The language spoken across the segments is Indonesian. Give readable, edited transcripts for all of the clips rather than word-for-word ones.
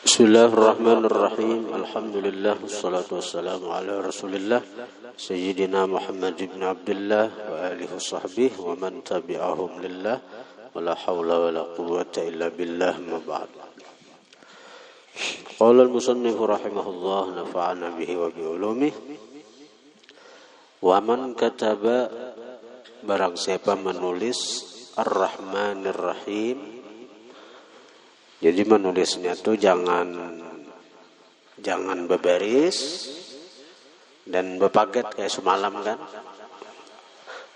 Bismillahirrahmanirrahim. Alhamdulillah wassalatu wassalamu ala Rasulillah Sayyidina Muhammad ibn Abdullah wa alihi washabbihi wa man tabi'ahum lillah wa la hawla wa la quwwata illa billah ma ba'd. Qala al-musannif rahimahullah nafa'ana bihi wa bi ulumihi. Wa man kataba, barang siapa menulis Ar-Rahmanir Rahim. Jadi menulisnya tuh jangan berbaris dan berpaket kayak semalam kan.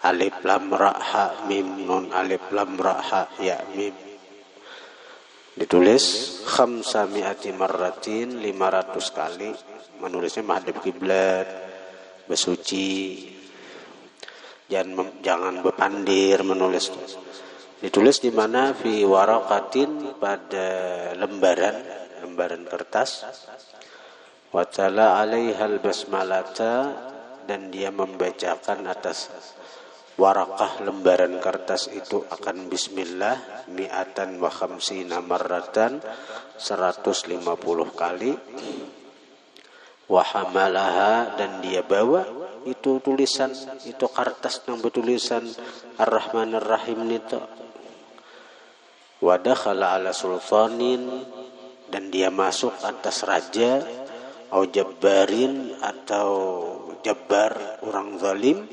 Alif lam ra ha mim nun alif lam ra ha ya mim. Ditulis khamsami'ati marratin 500 kali. Menulisnya menghadap kiblat, bersuci. Jangan berpandir menulis. Ditulis di mana fi waraqatin, pada lembaran kertas. Wa tala 'alaihal basmalata, dan dia membacakan atas warakah lembaran kertas itu akan bismillah mi'atan wa khamsina marratan 150 kali. Wa hamalaha, dan dia bawa itu tulisan, itu kertas yang bertulisan Ar-Rahmanir Rahim itu. Wa dakhala ala sultanin, dan dia masuk atas raja, au jabbarin, atau jabbar orang zalim,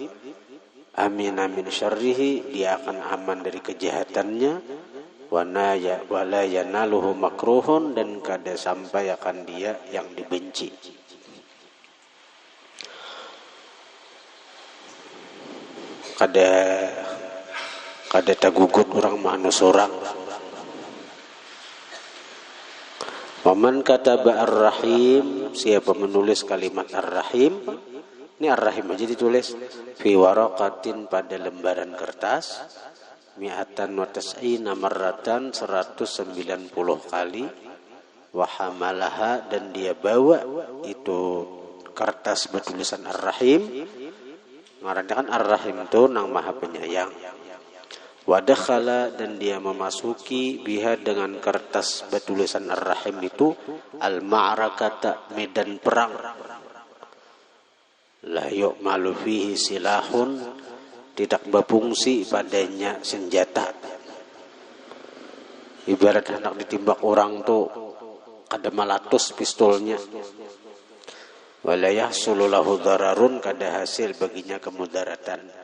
amina min syarrihi, dia akan aman dari kejahatannya, wa la yanaluhu makruhun, dan kada sampai akan dia yang dibenci. Kada tagugut orang manus orang. Waman kataba ar-rahim, siapa menulis kalimat ar-rahim, ini ar-rahim aja ditulis fi waraqatin, pada lembaran kertas, mi'atan wa tas'ina marratan 190 kali, wa hamalaha, dan dia bawa itu kertas bertulisan ar-rahim. Ngarannya kan ar-rahim itu nang maha penyayang. Wa dakhala, dan dia memasuki biha, dengan kertas bertulisan ar-rahim itu, al-ma'rakata, medan perang. La yu'malu fihi silahun, tidak berfungsi padanya senjata. Ibarat hendak ditimbak orang tuh kada malatus pistolnya. Wala yahsulu lahu dararun, kada hasil baginya kemudaratan.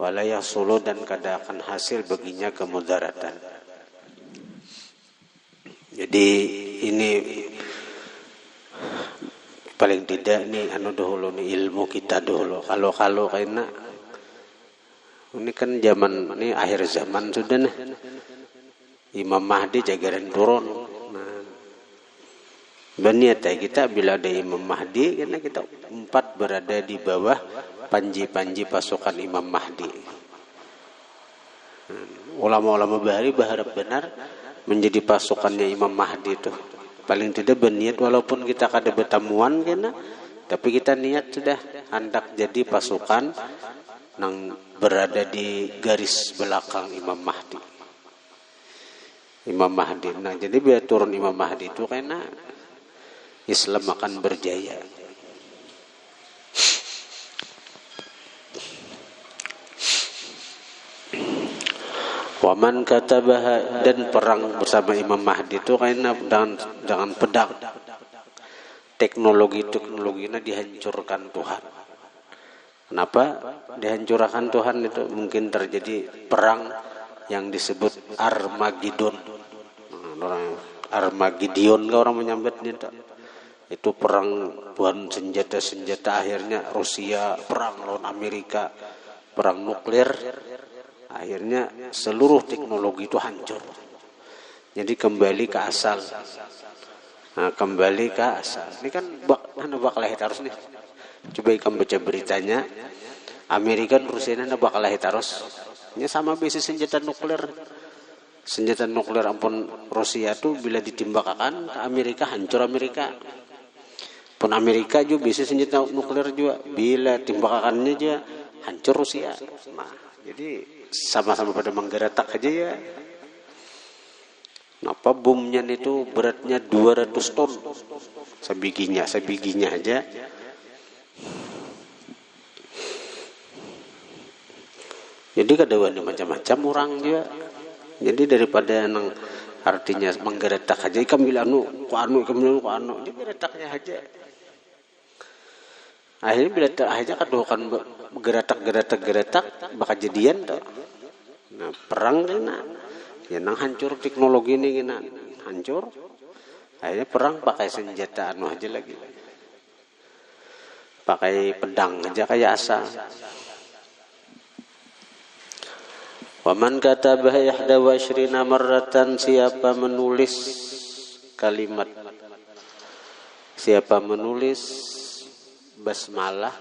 Wala yahsulu, dan kada akan hasil baginya kemudaratan. Jadi ini paling tidak nih dahulu nih ilmu kita dahulu. Kalau karena ini kan zaman ini akhir zaman sudah nih. Imam Mahdi jagaran turun. Berniat kita bila ada Imam Mahdi, karena kita empat berada di bawah panji-panji pasukan Imam Mahdi. Ulama-ulama bahari berharap benar menjadi pasukannya Imam Mahdi itu. Paling tidak berniat, walaupun kita kada bertemuan kena, tapi kita niat sudah hendak jadi pasukan yang berada di garis belakang Imam Mahdi. Imam Mahdi. Nah, jadi biar turun Imam Mahdi itu karena Islam akan berjaya. Waman katabaha, dan perang bersama Imam Mahdi itu karena dengan pedang. Teknologinya dihancurkan Tuhan. Kenapa dihancurkan Tuhan itu? Mungkin terjadi perang yang disebut Armageddon. Armageddon ke orang menyambutnya itu perang buan senjata, akhirnya Rusia perang lawan Amerika, perang nuklir, akhirnya seluruh teknologi itu hancur. Jadi kembali ke asal. Nah, kembali ke asal. Ini kan bakal harus nih. Coba ikan baca beritanya, Amerika dan Rusia ini bakal harus. Ini sama bisnis senjata nuklir. Senjata nuklir ampun Rusia tuh bila ditimbakan ke Amerika, hancur Amerika. Pun Amerika juga bisa senjata nuklir juga, bila timbakannya juga hancur Rusia. Nah, jadi sama-sama pada menggeretak aja ya. Napa bomnya itu beratnya 200 ton. Sebiginya aja. Jadi kadang macam-macam orang juga. Jadi daripada nang artinya menggeretak aja, ikam bilang ku anu, jadi geretaknya aja. Akhirnya bila akhirnya kan geretak bakal jadian tuh. Nah perang kena, ya nang hancur teknologi ini kena hancur. Akhirnya perang pakai senjata anu aja lagi, pakai pedang aja kayak asal. Waman kataba 21 marratan, siapa menulis kalimat, siapa menulis basmalah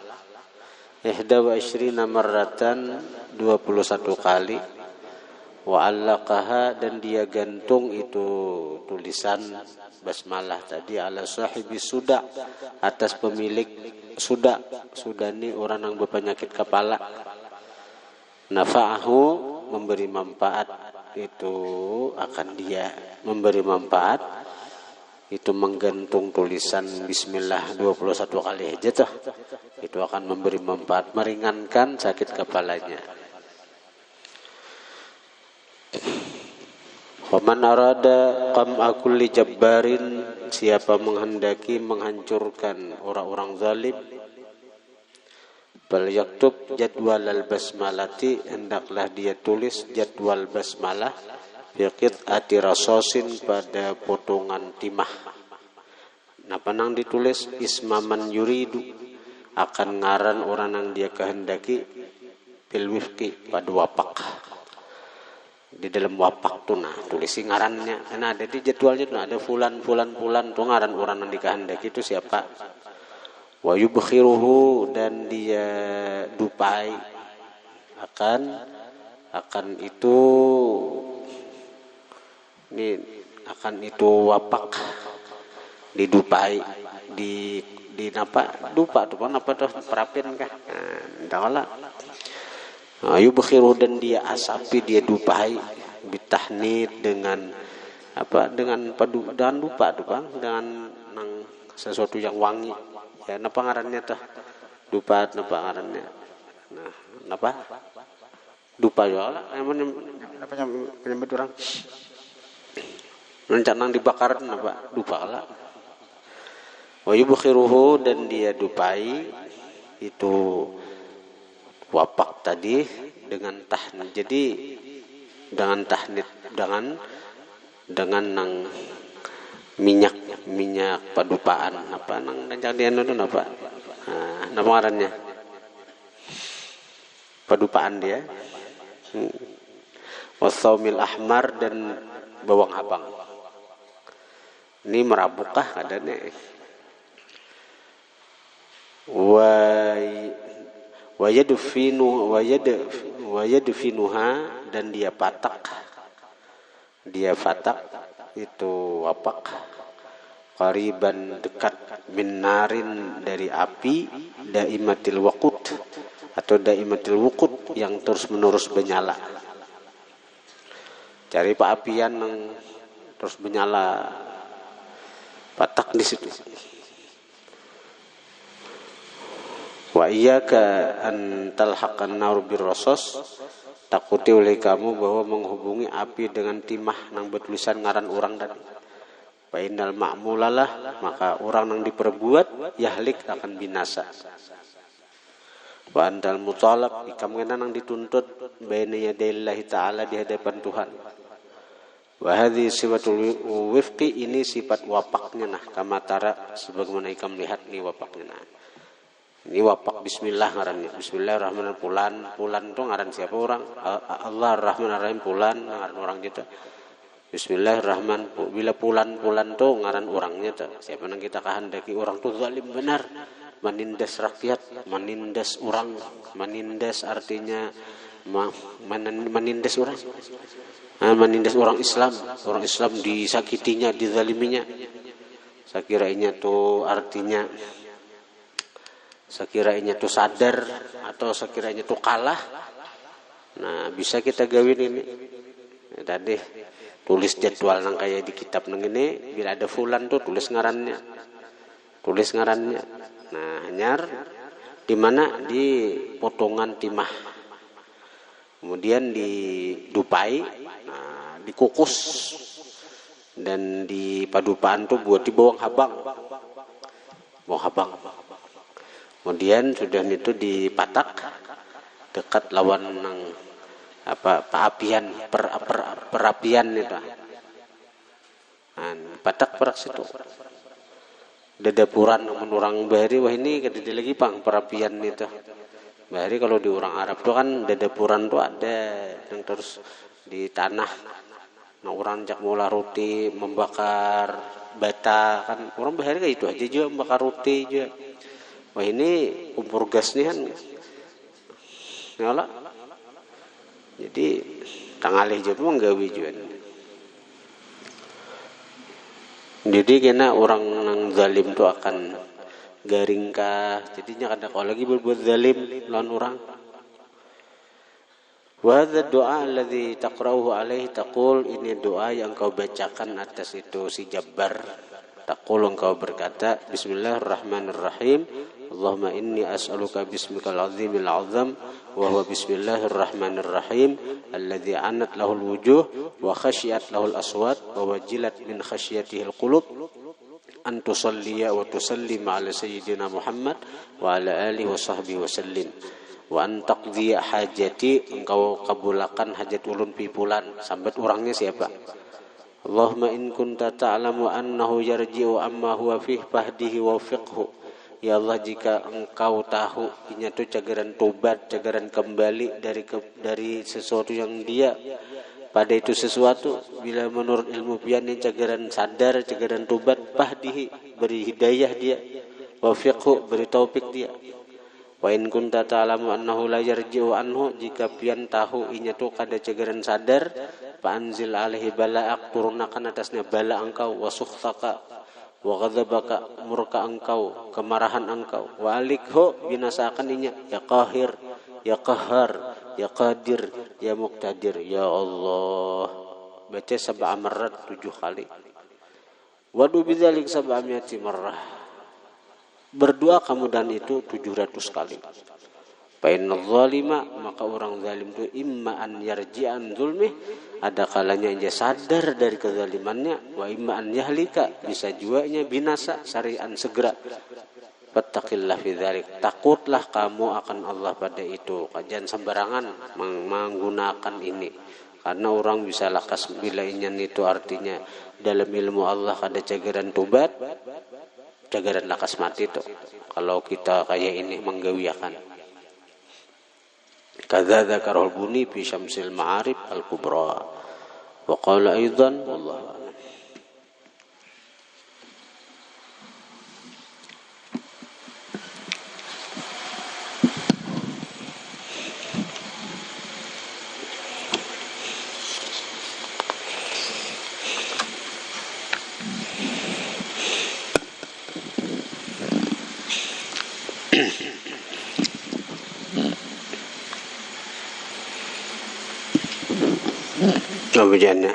21 marratan 21 kali, wa allaqaha dan dia gantung itu tulisan basmalah tadi ala sahibi suda, atas pemilik suda ini orang yang berpenyakit kepala, nafa'ahu memberi manfaat itu akan dia, memberi manfaat itu menggantung tulisan bismillah 21 kali aja tuh, itu akan memberi manfaat, meringankan sakit kepalanya. Waman arada qam'a kulli jabbarin, siapa menghendaki menghancurkan orang-orang zalim, bal yaktub jadwal al-basmalati, hendaklah dia tulis jadwal basmalah biqit ati rasosin, pada potongan timah. Napa nang ditulis ismaman yuridu, akan ngaran orang yang dia kehendaki, bil wifqi, pada wapak. Di dalam wapak tuh nah tulisi ngarannya. Nah ada di jadwalnya tuh ada fulan tuh ngaran orang yang dikehendaki itu siapa. Wa yubkhiruhu dan dia dupai akan itu wapak, didupai di napa dupa tuh apa tuh perapin kah, nah yubkhiruhu dan dia asapi, dia dupai bitahnid dengan apa, dengan padu dan dupa tuh Bang, dengan nang sesuatu yang wangi. Ya, napa ngarannya tuh? Dupa, napa ngarannya? Nah, napa? Dupa juga lah. Apa penyebut orang? Rencanang dibakar, napa? Dupa lah. Wa yubkhiruhu dan dia dupai itu wapak tadi dengan tahnid. Jadi dengan tahnid, dengan nang minyak padupaan apa nang jangan itu apa, nama ngarannya padupaan dia, wasaumil ahmar dan bawang abang. Ini merabukah adanya, wayadfinuha dan dia fatak itu wapak, qariban dekat, min narin dari api, daimatil waqut atau daimatil wuqud yang terus menerus menyala. Cari apian yang terus menyala, patak di situ. Wa iyyaka an talhaqan nar birrasos, takuti oleh kamu bahwa menghubungi api dengan timah nang bertulisan ngaran orang tadi. Fa innal ma'mulalah, maka orang yang diperbuat yahlik akan binasa. Wa antal mutalab, kamu nang dituntut baina yadayillahi ta'ala, di hadapan Tuhan. Wa hadhi sifatul wifqi, ini sifat wapaknya nah, kama tara sebagaimana ikam lihat nih wapaknya nah. Ini wapak bismillah ngarannya. Bismillahirrahmanirrahim. Pulan tuh ngaran siapa orang? Allah Rahman-Rahim pulan ngaran orang gitu. Bismillahirrahmanirrahim. Bila pulan tuh ngaran orangnya tuh. Siapa yang kita kehendaki orang tuh zalim benar, menindas rakyat, menindas orang, menindas artinya menindas orang. Menindas orang Islam disakitinya, dizaliminya. Sekiranya tuh artinya, sekiranya tuh sadar atau sekiranya tuh kalah, nah bisa kita gawin ini. Tadi tulis jadwal nang kayak di kitab nang ini, bila ada fulan tuh tulis ngarannya. Nah, hanyar di mana di potongan timah. Kemudian didupai, nah, dikukus dan di padupaan tuh buat di bawang habang. Kemudian sudah itu dipatak dekat lawan nang perapian itu. Nah, patak perak situ. Dedapuran menurang bahari wah ini kedede lagi pang perapian itu. Bahari kalau di orang Arab tuh kan dedapuran tuh ada yang terus di tanah. Nah orang jak mula roti membakar bata kan orang bahari kayak itu aja juga membakar roti juga. Wah ini kompor gas nih kan. Nyala. Jadi tangalih juga menggawi juga. Jadi kena orang yang zalim tu akan garingkah. Jadinya kadang kalau lagi berbuat zalim lawan orang. Wa hadha doa alladhi taqra'uhu alaihi taqul, ini doa yang kau bacakan atas itu si Jabbar. Taqul engkau berkata Bismillahirrahmanirrahim. Allahumma inni as'aluka bismikal azimil azam wa huwa bismillahirrahmanirrahim alladhi anat lahul wujuh wa khasyiat lahul aswat wa wajilat min khasyatihil qulub an tusalliya wa tusallim ala sayyidina Muhammad wa ala alihi wa sahbihi wa sallim wa an taqdiya hajati, engkau kabulakan hajat ulun pipulan. Sambat orangnya siapa? Allahumma in kunta ta'lamu annahu yarji'u amma huwa fih fahdihi wa fiqhu. Ya Allah, jika engkau tahu inya tu cagaran tobat, cagaran kembali dari sesuatu yang dia pada itu sesuatu, bila menurut ilmu pian yang cagaran sadar, cagaran tobat, fahdihi beri hidayah dia, wa fiqhu beri taufik dia. Wa in kunta ta'lamu annahu la yarji'u anhu, jika pian tahu inya tu kada cagaran sadar, fa anzil alaihi bala'ak, turunkan atasnya bala engkau, wa sukhtaka wa ghadabaka, murka engkau, kemarahan engkau, wa alikhu, binasakan inya, ya qahir, ya qahar, ya qadir, ya muqtadir, ya Allah. Baca 7 marrat 7 kali. Wadu bidzalik 700 marrah. Berdoa kamu dan itu 700 kali. Fa innadh zalima, maka orang zalim itu imma an yarji'an zulmih, ada kalanya dia sadar dari kezalimannya, wa imma an yahlika, bisa juanya binasa syari'an segera. Fattaqillah fi dzalik, takutlah kamu akan Allah pada itu. Kajian sembarangan menggunakan ini, karena orang bisa lakas bila inyan itu artinya dalam ilmu Allah ada cagaran tobat, cagaran lakas mati itu. Kalau kita kayak ini menggawiakan. Kadza dzakarul Buni fi Syamsil Ma'arif al-Kubra. Wa qala aidan wallahu a'lam. Coba jana.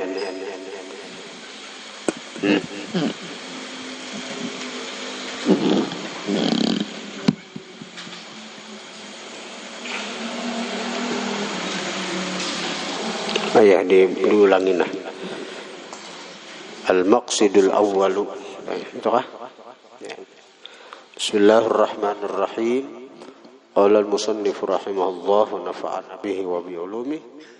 Ayah diulangin lah. Al-maqsidul awwalu. Itu kah? Bismillahirrahmanirrahim. Qala al-musannif rahimahullah wa nafa'ana bihi wa bi ulumihi.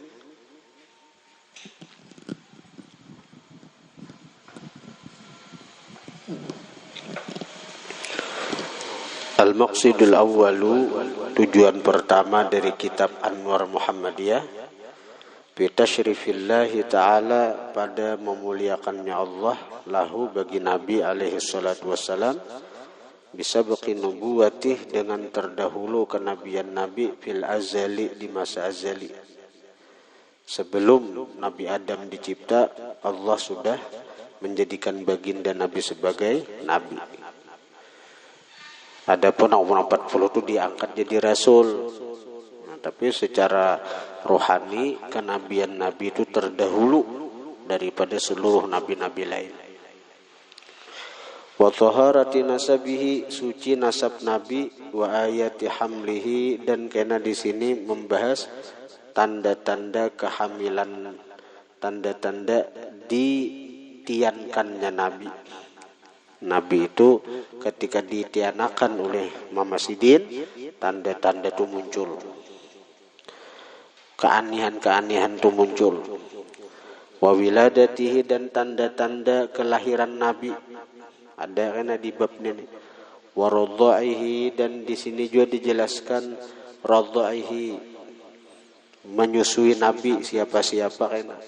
Al-maqsidul awwalu, tujuan pertama dari kitab Anwar Muhammadiyah, bi tasyrifillahi ta'ala, pada memuliakannya Allah lahu bagi Nabi alaihi salatu wassalam, bisabqi nubuwatih, dengan terdahulu kenabian Nabi fil azali, di masa azali. Sebelum Nabi Adam dicipta, Allah sudah menjadikan baginda Nabi sebagai Nabi. Adapun umur 40 itu diangkat jadi Rasul. Nah, tapi secara rohani kenabian Nabi itu terdahulu daripada seluruh nabi-nabi lain. Wa taharati nasabihi, suci nasab nabi, wa ayati hamlihi, dan kena di sini membahas tanda-tanda kehamilan, tanda-tanda ditiankannya nabi. Nabi itu ketika ditianakan oleh Mama Sidin, tanda-tanda itu muncul, keanehan-keanehan itu muncul. Wa wiladatihi, dan tanda-tanda kelahiran nabi ada karena di bab ini. Wa radha'ihi, dan di sini juga dijelaskan radha'ihi, menyusui nabi siapa-siapa kena.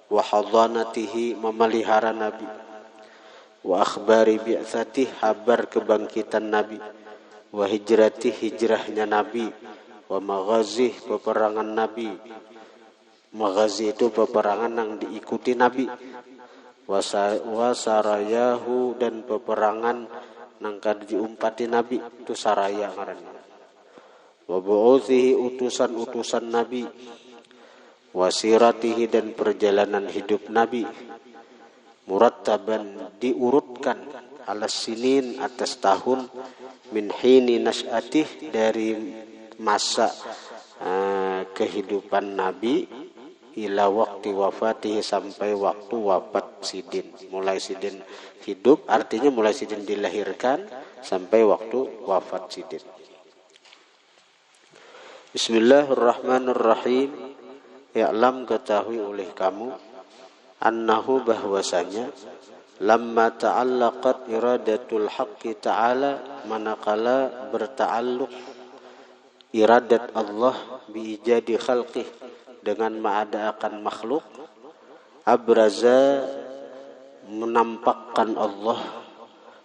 Wa hadanatihi, memelihara nabi. Wa akhbari bi'tsatih, kabar kebangkitan nabi. Wa hijratih, hijrahnya nabi. Wa maghazih, peperangan nabi. Maghazi itu peperangan yang diikuti nabi. Wa sarayahu, dan peperangan nangka diumpati nabi, itu saraya ngaranna. Wa bu'uthihi, utusan-utusan nabi. Wa siratihi, dan perjalanan hidup nabi. Murattaban, diurutkan, alas sinin, atas tahun, min hini nas'atih, dari masa kehidupan nabi, ila waktu wafatihi, sampai waktu wafat Sidin. Mulai Sidin hidup, artinya mulai Sidin dilahirkan sampai waktu wafat Sidin. Bismillahirrahmanirrahim. Ya'lam, ketahui oleh kamu, annahu, bahwasanya, lamma ta'allaqat iradatul haqqi ta'ala, manakala berta'alluq iradat Allah biijadi khalqih, dengan mengadakan makhluk, abraza, menampakkan Allah,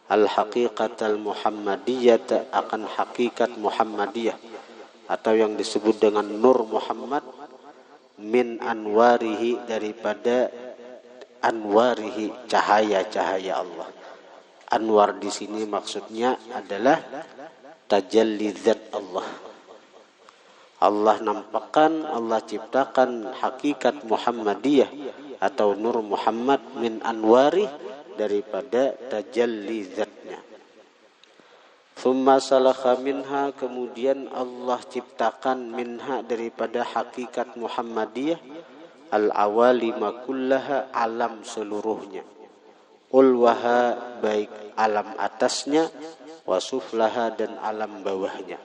al-haqiqatal muhammadiyah, akan hakikat Muhammadiyah, atau yang disebut dengan Nur Muhammad, min anwarihi, daripada anwarihi, cahaya-cahaya Allah. Anwar di sini maksudnya adalah tajalli zat Allah. Allah nampakkan, Allah ciptakan hakikat Muhammadiyah atau Nur Muhammad, min anwari, daripada tajalli zatnya. Thumma salakha minha, kemudian Allah ciptakan minha, daripada hakikat Muhammadiyah, al-awalima kullaha, alam seluruhnya. Ulwaha, baik alam atasnya, wasuflaha, dan alam bawahnya.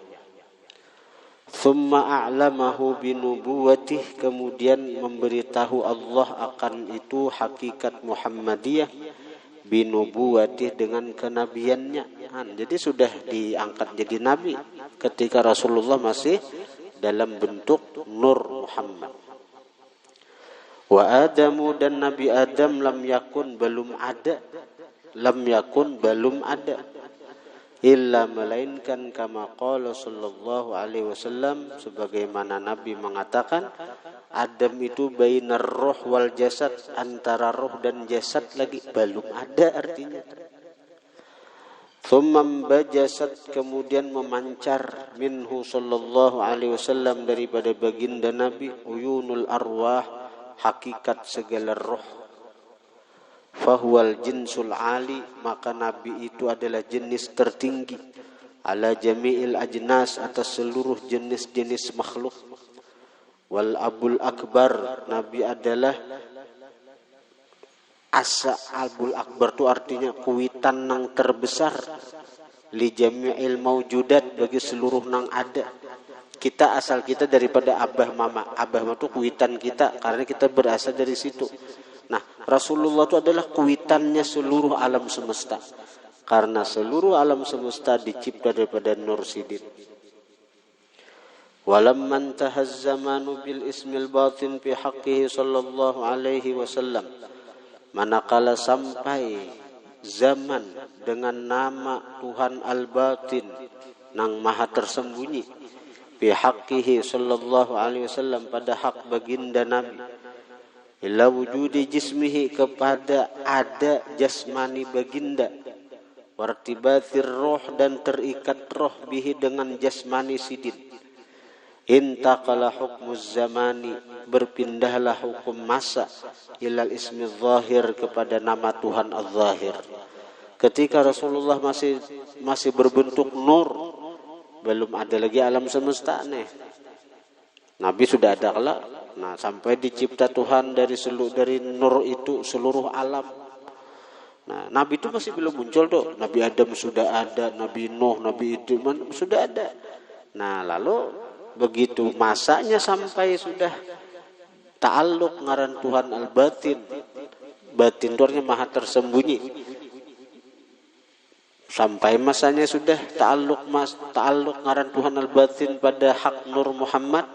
Thumma a'lamahu binubuwatih, kemudian memberitahu Allah akan itu hakikat Muhammadiyah, binubuwatih, dengan kenabiannya. Jadi sudah diangkat jadi nabi ketika Rasulullah masih dalam bentuk Nur Muhammad. Wa Adamu, dan Nabi Adam, lam yakun, belum ada, lam yakun, belum ada, illa, melainkan, kama qala sallallahu alaihi wasallam, sebagaimana Nabi mengatakan, Adam itu bainar roh wal jasad, antara roh dan jasad lagi belum ada, artinya. Thumma bajasat, kemudian memancar, minhu sallallahu alaihi wasallam, daripada baginda Nabi, uyunul arwah, hakikat segala roh. Fahuwal jinsul ali, maka Nabi itu adalah jenis tertinggi, ala jami'il ajnas, atas seluruh jenis-jenis makhluk. Wal abul akbar, Nabi adalah asa abul akbar, itu artinya kuitan nang terbesar, li jami'il maujudat, bagi seluruh nang ada. Kita asal kita daripada abah mama. Abah mama itu kuitan kita, karena kita berasal dari situ. Nah, Rasulullah itu adalah kuitannya seluruh alam semesta, karena seluruh alam semesta dicipta daripada Nur Sidin. Walamman tahaz zamanu bil ismil batin fi haqqihi sallallahu alaihi wasallam, manakala sampai zaman dengan nama Tuhan al-batin, nang maha tersembunyi, fi haqqihi sallallahu alaihi wasallam, pada hak baginda Nabi, ila wujudi jismihi, kepada ada jasmani baginda, wartibatir roh, dan terikat roh, bihi, dengan jasmani Sidin, intaqala hukmuz zamani, berpindahlah hukum masa, ilal ismi zahir, kepada nama Tuhan az-zahir. Ketika Rasulullah masih berbentuk nur, belum ada lagi alam semesta nih. Nabi sudah ada kelak. Nah, sampai dicipta Tuhan dari nur itu seluruh alam. Nah, Nabi itu masih belum muncul tuh. Nabi Adam sudah ada, Nabi Nuh, Nabi Idris sudah ada. Nah, lalu begitu masanya sampai sudah ta'alluq ngaran Tuhan al-batin. Batin itu artinya maha tersembunyi. Sampai masanya sudah ta'alluq ngaran Tuhan al-batin pada hak Nur Muhammad,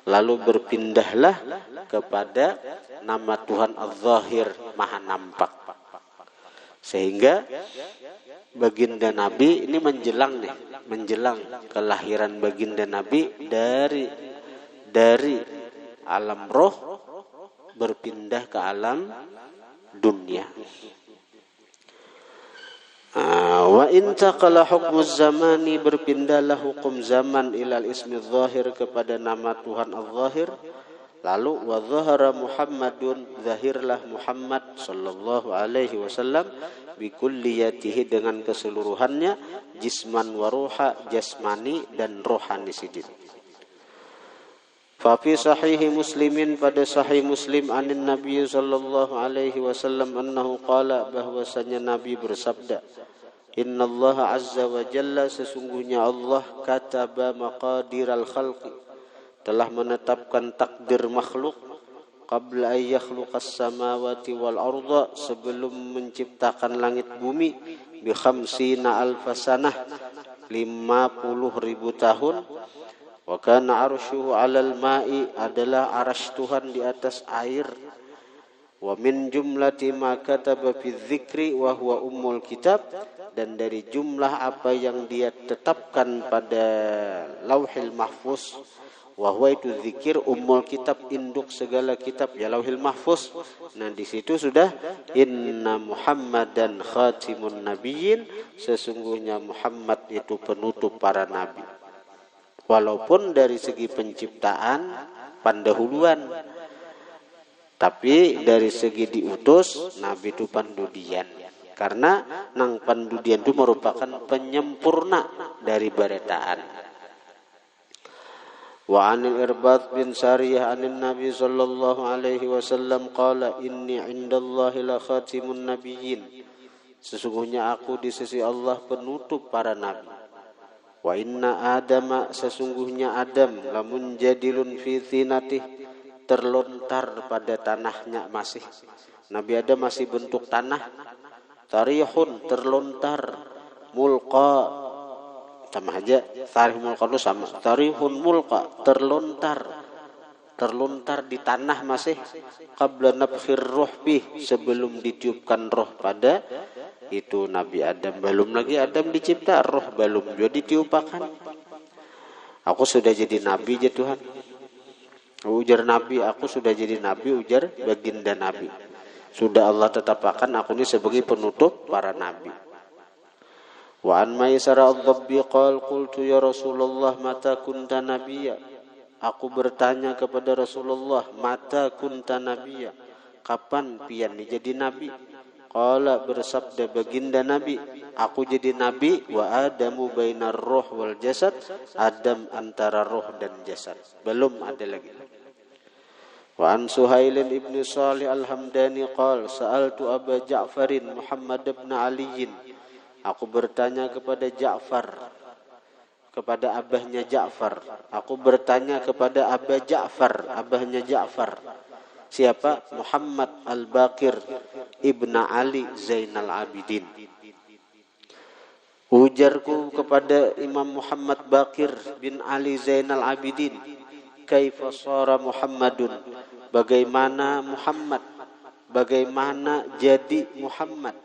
lalu berpindahlah kepada nama Tuhan az-zahir, maha nampak. Sehingga baginda Nabi ini menjelang kelahiran baginda Nabi dari alam roh berpindah ke alam dunia. Wa intaqala hukmuz zamani, berpindahlah hukum zaman, ilal ismi zahir, kepada nama Tuhan az-zahir. Lalu wa zahara Muhammadun, zahirlah Muhammad sallallahu alaihi wasallam, bi kulliyatihi, dengan keseluruhannya, jisman wa ruha, jasmani dan rohani sidin. Fa fi sahihi Muslimin, pada sahih Muslim, anin Nabi sallallahu alaihi wasallam annahu qala, bahwasanya Nabi bersabda, innallaha azza wa jalla, sesungguhnya Allah, kataba maqadiral khalqi, telah menetapkan takdir makhluk, qabla ay yakhluqas samawati wal arda, sebelum menciptakan langit bumi, bi khamsina alfasanah, 50.000 tahun. Wa kana arsyuhu 'alal ma'i, adalah arasy Tuhan di atas air. Wa min jumlati ma kataba fi dzikri wa huwa ummul kitab, dan dari jumlah apa yang dia tetapkan pada Lauhil Mahfuz, wa huwa itu zikir, ummul kitab, induk segala kitab, ya Lauhil Mahfuz. Nah, di situ sudah inna Muhammadan khatimun nabiyyin, sesungguhnya Muhammad itu penutup para nabi. Walaupun dari segi penciptaan pendahuluan, tapi dari segi diutus, Nabi itu pandudian. Karena nang pandudian itu merupakan penyempurna dari baretaan. Wa anil Irbad bin Sariyah anin Nabi sallallahu alaihi wasallam qala inni indallahi la khatimun nabiyyin, sesungguhnya aku di sisi Allah penutup para nabi. Wa inna Adama, sesungguhnya Adam, lamun jadilun fi thinatih, terlontar pada tanahnya masih. Nabi Adam masih bentuk tanah. Tarihun, terlontar. Mulqa, sama aja. Tarih mulqa itu sama. Tarihun mulqa, terlontar di tanah masih. Qabla nafkhir ruh bih, sebelum ditiupkan roh pada itu Nabi Adam. Belum lagi Adam dicipta, roh belum juga ditiupakan. Aku sudah jadi nabi ya Tuhan. Ujar Nabi, aku sudah jadi nabi, ujar baginda Nabi. Sudah Allah tetapkan aku ini sebagai penutup para nabi. Wa an Maisarah ad-Dabbi qala qultu ya Rasulullah mata kunta nabiyya. Aku bertanya kepada Rasulullah, mata kunta nabiyya, kapan pian jadi nabi? Qala, bersabda baginda Nabi, aku jadi nabi, wa adamu bainar ruh wal jasad, Adam antara roh dan jasad. Belum ada lagi. Wa an Suhailin ibn Salih al-Hamdani qala sa'altu Aba Ja'farin Muhammad ibn Ali. Aku bertanya kepada Ja'far, kepada abahnya Ja'far. Aku bertanya kepada Aba Ja'far, abahnya Ja'far. Siapa? Muhammad al-Baqir ibn Ali Zainal Abidin. Ujarku kepada Imam Muhammad Baqir bin Ali Zainal Abidin, kaifa shara Muhammadun, bagaimana Muhammad, bagaimana jadi Muhammad,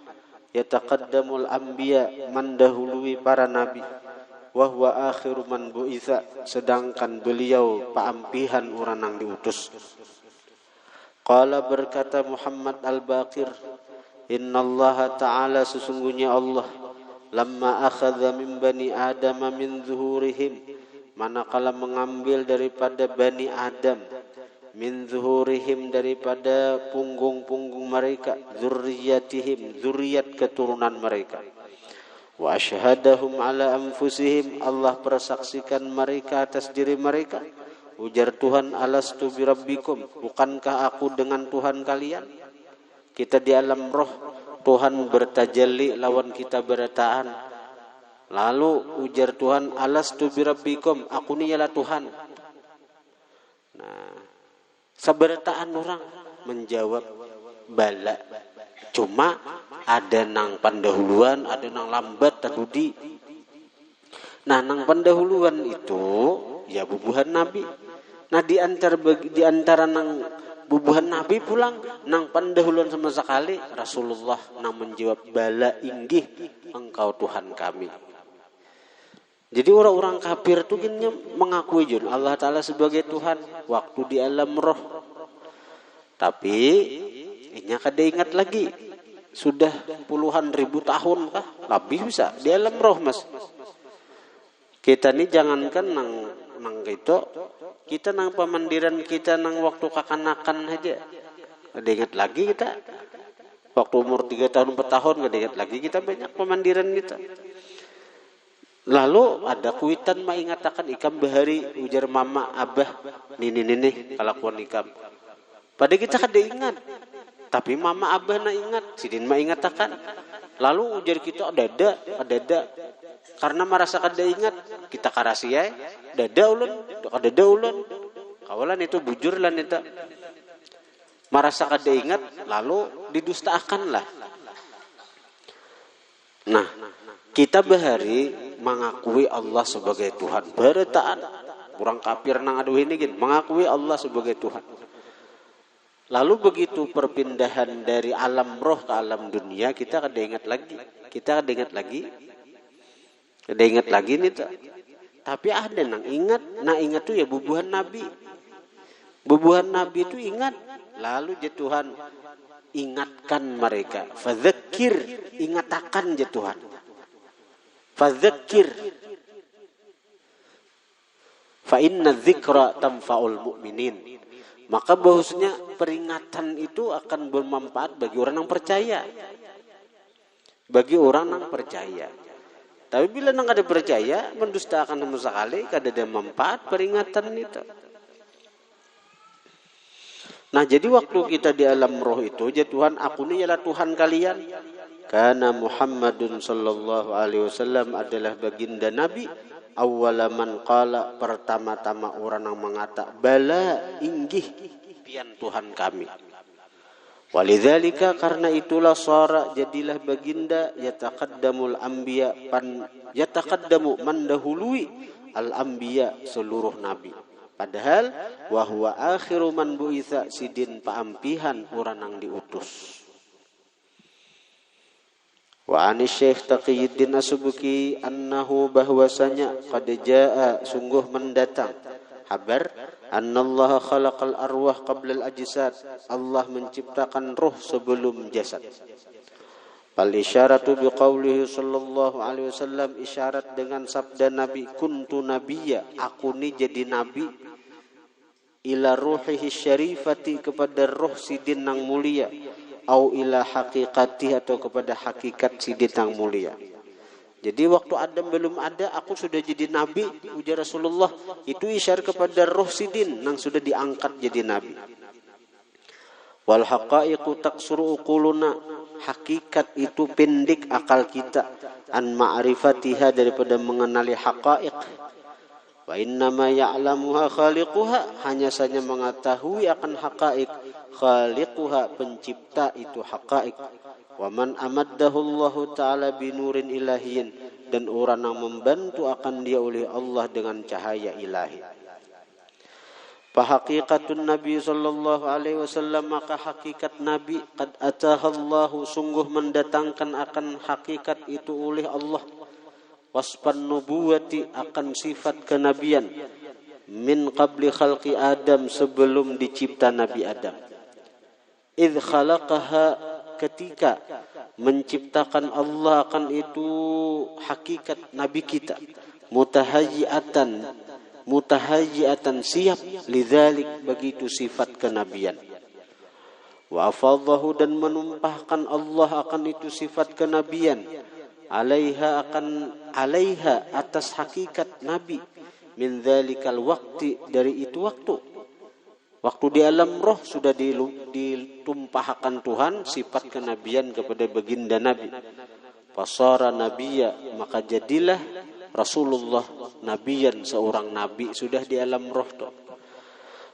yataqaddamul anbiya, mendahului para nabi, wa huwa akhiru man bu'itsa, sedangkan beliau paampihan orang yang diutus. Qala, berkata Muhammad al-Baqir, innallaha ta'ala, sesungguhnya Allah, lamma akhadha min bani Adam min zuhurihim, manakala mengambil daripada Bani Adam, min zuhurihim daripada punggung-punggung mereka, zurriyatihim zuriat keturunan mereka, wa asyhadahum ala anfusihim, Allah persaksikan mereka atas diri mereka. Ujar Tuhan, alastu birabbikum, bukankah aku dengan Tuhan kalian? Kita di alam roh, Tuhan bertajalli lawan kita berataan. Lalu ujar Tuhan, alastu birabbikum, aku ni ialah Tuhan. Nah, seberataan orang menjawab bala. Cuma ada nang pendahuluan, ada nang lambat tadudi. Nah, nang pendahuluan itu ya bubuhan Nabi. Nah, di antara nang bubuhan Nabi pulang nang pendahuluan sama sekali Rasulullah nang menjawab bala inggih engkau Tuhan kami. Jadi orang-orang kafir itu kan mengakui jun Allah Ta'ala sebagai Tuhan waktu di alam roh. Tapi ini kada ingat lagi. Sudah puluhan ribu tahun kah? Lebih bisa di alam roh, Mas. Kita ni jangankan nang gitu, kita nang pemandiran kita nang waktu kakanakan aja. Kada ingat lagi kita. Waktu umur 3 tahun 4 tahun kada ingat lagi kita banyak pemandiran kita. Lalu ada kuitan mengatakan ikam bahari ujar mama abah nini kalakuan ikam. Pada kita kada ingat. Tapi mama abah na ingat, sidin mengatakan. Lalu ujar kita ada. Karena merasa kada ingat, kita karasia dada ulun. Kawalan itu bujur lan itu. Merasa kada ingat lalu didustakanlah. Nah, kita bahari mengakui Allah sebagai Tuhan. Berataan orang kafir nang aduh ini gin, mengakui Allah sebagai Tuhan. Lalu begitu perpindahan dari alam roh ke alam dunia, kita kada ingat lagi. Kada ingat lagi nih tuh. Tapi ada nang ingat tuh ya bubuhan Nabi. Bubuhan Nabi itu ingat. Lalu je Tuhan ingatkan mereka. Fadzakir, ingatakan je Tuhan. Fadzakir fa inna dzikra tanfa'ul mu'minin. Maka bahusnya peringatan itu akan bermanfaat bagi orang yang percaya. Bagi orang yang percaya. Tapi bila nang ada percaya, mendustakan sama sekali, kada ada manfaat peringatan itu. Nah, jadi waktu kita di alam roh itu, ya Tuhan, aku ni ialah Tuhan kalian. Karena Muhammadun sallallahu alaihi wasallam adalah baginda Nabi. Awwalaman qala, pertama-tama orang yang mengata bala inggih pian Tuhan kami. Walidzalika, karena itulah sara jadilah baginda yataqaddamul anbiya yataqaddamu mandahului al anbiya seluruh nabi. Padahal wa huwa akhiru man buitsa sidin paampihan orang yang diutus. Wa ani Syekh Taqiyuddin As-Subki annahu bahwasanya qad jaa sungguh mendatang kabar annallaha khalaqal arwah qabla al-ajsad, Allah menciptakan roh sebelum jasad. Fal isyaratu biqaulihi sallallahu alaihi wasallam, isyarat dengan sabda Nabi kuntu nabiyya, aku ni jadi nabi, ila ruhihi syarifati, kepada roh sidin yang mulia, au ila haqiqati, atau kepada hakikat sidin yang mulia. Jadi waktu Adam belum ada, aku sudah jadi nabi, ujar Rasulullah. Itu isyarat kepada roh sidin yang sudah diangkat jadi nabi. Wal haqaiqu taksuru uquluna, hakikat itu pendek akal kita, an ma'rifatiha, daripada mengenali haqaiq. Wa innama ya'lamuha khaliquha, hanya saja mengetahui akan haqaiq khaliquha, pencipta itu haqaiq. Wa man amaddahu Allah Ta'ala binurin ilahiyin, dan orang yang membantu akan dia oleh Allah dengan cahaya ilahi. Fahaqiqatun Nabi sallallahu alaihi wasallam, maka hakikat Nabi qad atahallahu, sungguh mendatangkan akan hakikat itu oleh Allah. Wasfan nubuwati, akan sifat kenabian, min qabli khalqi Adam, sebelum dicipta Nabi Adam. Idh khalaqaha, ketika menciptakan Allah akan itu hakikat Nabi kita, mutahayyi'atan, mutahayyi'atan siap lidzalik begitu sifat kenabian. Wa afadhahu dan menumpahkan Allah akan itu sifat kenabian alaiha atas hakikat nabi min dzalikal waqti dari itu waktu di alam roh sudah ditumpahkan Tuhan sifat kenabian kepada baginda nabi. Fasara nabiyya maka jadilah Rasulullah nabiyan seorang nabi sudah di alam roh tuh.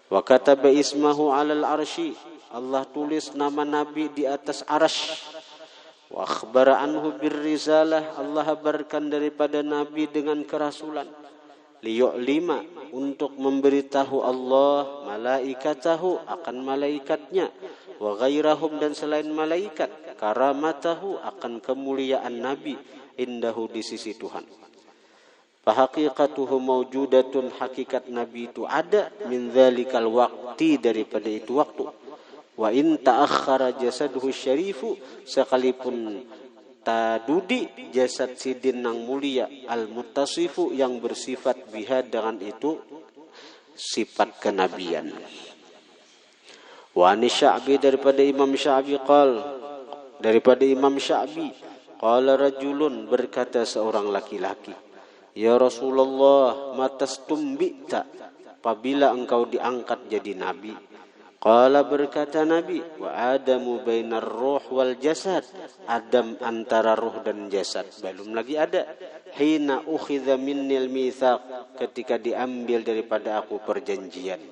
Wa kataba ismahu 'alal arsy Allah tulis nama Nabi di atas arasy. Wa akhbara anhu birrisalah Allah habarkan daripada Nabi dengan kerasulan. Liyu'lima untuk memberitahu Allah malaikatahu akan malaikatnya. Wa ghairahum dan selain malaikat. Karamatahu akan kemuliaan Nabi indahu di sisi Tuhan. Fahaqiqatuhu mawjudatun hakikat Nabi itu ada min dzalikal waqti daripada itu waktu. Wa in ta'akhkhara jasaduhu syarifu sekalipun tadudi jasad sidin nang mulia al-muttasifu yang bersifat biha dengan itu sifat kenabian. Wa ani Sya'bi daripada Imam Sya'bi qala rajulun berkata seorang laki-laki, ya Rasulullah matastumbita apabila engkau diangkat jadi nabi. Qala berkata Nabi, wa adamu bainar ruh wal jasad. Adam antara ruh dan jasad. Belum lagi ada. Hina ukhidha minnil mitsaq ketika diambil daripada aku perjanjian.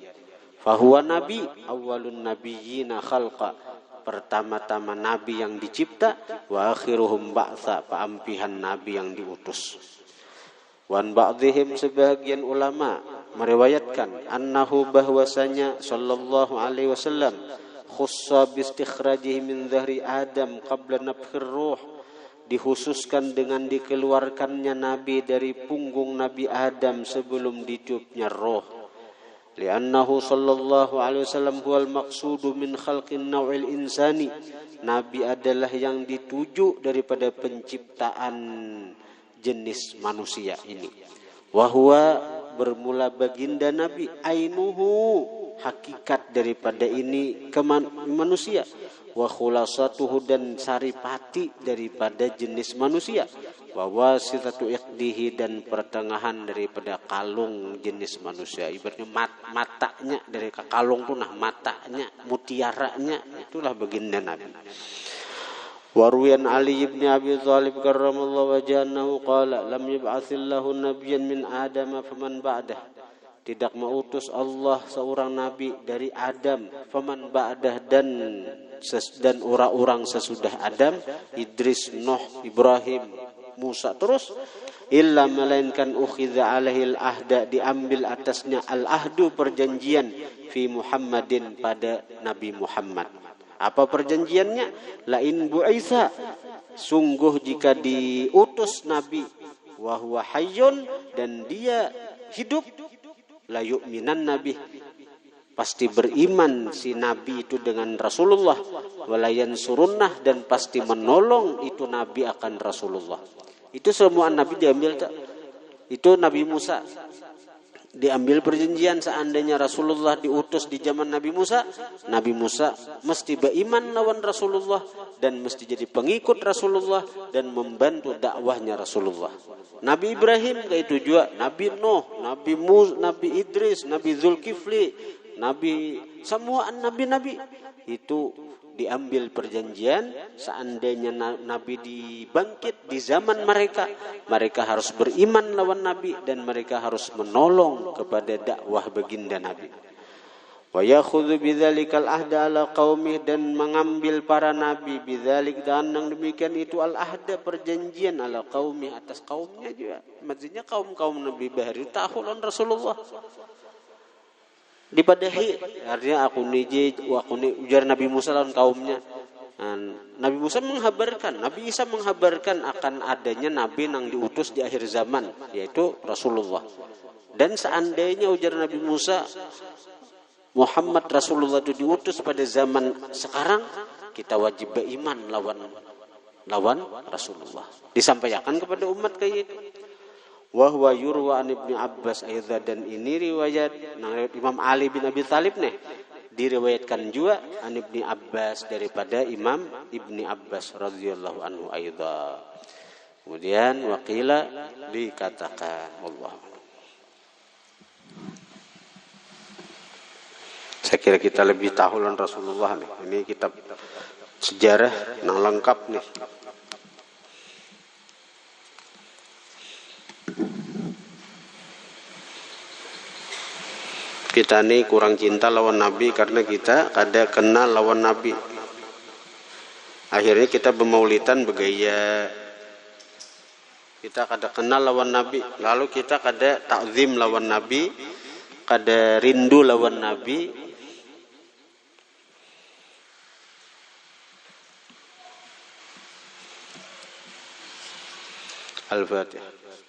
Fahuwa nabi awwalun nabiyyina khalqa. Pertama-tama nabi yang dicipta, wa akhiruhum ba'tsa, paampihan nabi yang diutus. Wan ba'dihim sebagian ulama meriwayatkan annahu bahwasanya sallallahu alaihi wasallam khussa bi istikhrajihi min dhahri Adam qabla nafkhir ruh dikhususkan dengan dikeluarkannya nabi dari punggung Nabi Adam sebelum ditiupnya roh. Li'annahu sallallahu alaihi wasallam huwal maqsudu min khalqin naw'il insani. Nabi adalah yang dituju daripada penciptaan jenis manusia ini. Wahwa bermula baginda Nabi ainuhu hakikat daripada ini manusia. Wa khulasatuhu dan saripati daripada jenis manusia. Wa wasitatu iqdihi dan pertengahan daripada kalung jenis manusia. Ibaratnya matanya dari kalung tuh matanya, mutiaranya itulah baginda Nabi. Warwiyan Ali ibn Abi Thalib karramallahu wajhahu qala lam yub'atsillahu nabiyyan min Adam faman ba'dah. Tidak mengutus Allah seorang nabi dari Adam faman ba'dah dan orang-orang sesudah Adam, Idris, Nuh, Ibrahim, Musa terus illa melainkan ukhidha alaihil ahda diambil atasnya al-ahdu perjanjian fi Muhammadin pada Nabi Muhammad. Apa perjanjiannya? Lain bu'itsa sungguh jika diutus nabi wa huwa hayyun dan dia hidup la yu'minan nabi pasti beriman si nabi itu dengan Rasulullah walayan surunnah dan pasti menolong itu nabi akan Rasulullah. Itu semua nabi diambil tak? Itu Nabi Musa diambil perjanjian seandainya Rasulullah diutus di zaman Nabi Musa mesti beriman lawan Rasulullah dan mesti jadi pengikut Rasulullah dan membantu dakwahnya Rasulullah. Nabi Ibrahim kayak itu juga, Nabi Nuh, Nabi Musa, Nabi Idris, Nabi Zulkifli, Nabi semua nabi-nabi itu diambil perjanjian seandainya Nabi dibangkit di zaman mereka harus beriman lawan Nabi dan mereka harus menolong kepada dakwah baginda Nabi. Wa yakhudhu bidzalikal ahda ala qaumih dan mengambil para nabi bidzalik dan yang demikian itu al ahda perjanjian ala qaumih atas kaumnya juga. Maksudnya kaum-kaum Nabi baru tahu lawan Rasulullah. Dipadahi artinya aku ujar Nabi Musa lawan kaumnya. Nabi Musa menghabarkan, Nabi Isa menghabarkan akan adanya nabi yang diutus di akhir zaman yaitu Rasulullah. Dan seandainya ujar Nabi Musa Muhammad Rasulullah itu diutus pada zaman sekarang, kita wajib beriman lawan Rasulullah. Disampaikan kepada umat kayak itu. Wa huwa yurwa an Ibnu Abbas aidza, dan ini riwayat Imam Ali bin Abi Thalib nih diriwayatkan juga an Ibnu Abbas daripada Imam Ibnu Abbas radhiyallahu anhu aidza. Kemudian waqila dikatakan Allah. Saya kira kita lebih tahu lan Rasulullah nih. Ini kitab sejarah yang lengkap nih. Kita nih kurang cinta lawan Nabi karena kita kada kenal lawan Nabi. Akhirnya kita bermaulidan bergaya. Kita kada kenal lawan Nabi, lalu kita kada takzim lawan Nabi, kada rindu lawan Nabi. Al-Fatihah.